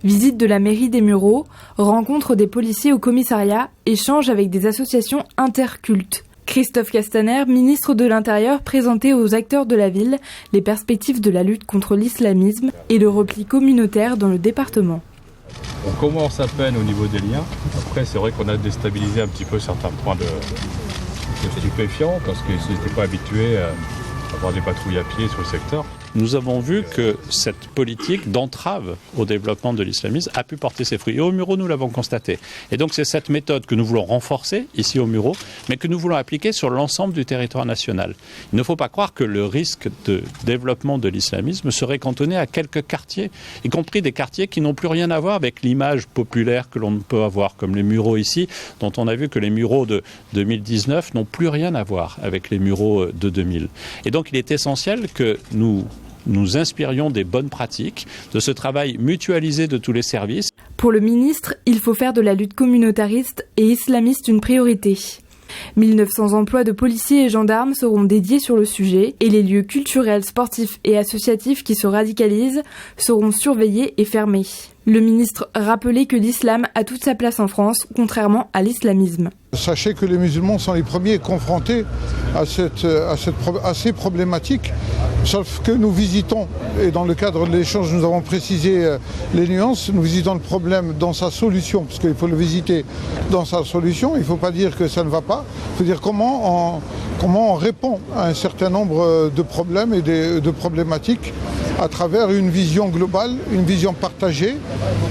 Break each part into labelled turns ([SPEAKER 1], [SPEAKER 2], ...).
[SPEAKER 1] Visite de la mairie des Mureaux, rencontre des policiers au commissariat, échange avec des associations intercultes. Christophe Castaner, ministre de l'Intérieur, présentait aux acteurs de la ville les perspectives de la lutte contre l'islamisme et le repli communautaire dans le département.
[SPEAKER 2] On commence à peine au niveau des liens. Après, c'est vrai qu'on a déstabilisé un petit peu certains points de stupéfiants parce qu'ils n'étaient pas habitués à avoir des patrouilles à pied sur le secteur.
[SPEAKER 3] Nous avons vu que cette politique d'entrave au développement de l'islamisme a pu porter ses fruits. Et aux Mureaux, nous l'avons constaté. Et donc c'est cette méthode que nous voulons renforcer ici aux Mureaux, mais que nous voulons appliquer sur l'ensemble du territoire national. Il ne faut pas croire que le risque de développement de l'islamisme serait cantonné à quelques quartiers, y compris des quartiers qui n'ont plus rien à voir avec l'image populaire que l'on peut avoir, comme les Mureaux ici, dont on a vu que les Mureaux de 2019 n'ont plus rien à voir avec les Mureaux de 2000. Et donc il est essentiel que nous inspirions des bonnes pratiques, de ce travail mutualisé de tous les services.
[SPEAKER 1] Pour le ministre, il faut faire de la lutte communautariste et islamiste une priorité. 1900 emplois de policiers et gendarmes seront dédiés sur le sujet et les lieux culturels, sportifs et associatifs qui se radicalisent seront surveillés et fermés. Le ministre rappelait que l'islam a toute sa place en France, contrairement à l'islamisme.
[SPEAKER 4] Sachez que les musulmans sont les premiers confrontés à ces problématiques, sauf que nous visitons, et dans le cadre de l'échange nous avons précisé les nuances, nous visitons le problème dans sa solution, parce qu'il faut le visiter dans sa solution, il ne faut pas dire que ça ne va pas, il faut dire comment on répond à un certain nombre de problèmes et de problématiques à travers une vision globale, une vision partagée,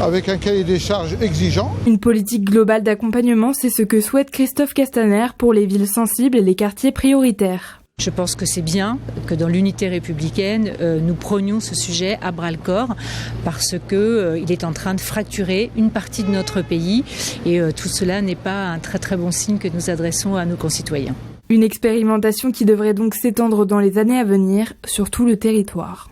[SPEAKER 4] avec un cahier des charges exigeant.
[SPEAKER 1] Une politique globale d'accompagnement, c'est ce que souhaite Christophe Castaner pour les villes sensibles et les quartiers prioritaires.
[SPEAKER 5] Je pense que c'est bien que dans l'unité républicaine, nous prenions ce sujet à bras-le-corps parce qu'il est en train de fracturer une partie de notre pays et tout cela n'est pas un très très bon signe que nous adressons à nos concitoyens.
[SPEAKER 1] Une expérimentation qui devrait donc s'étendre dans les années à venir sur tout le territoire.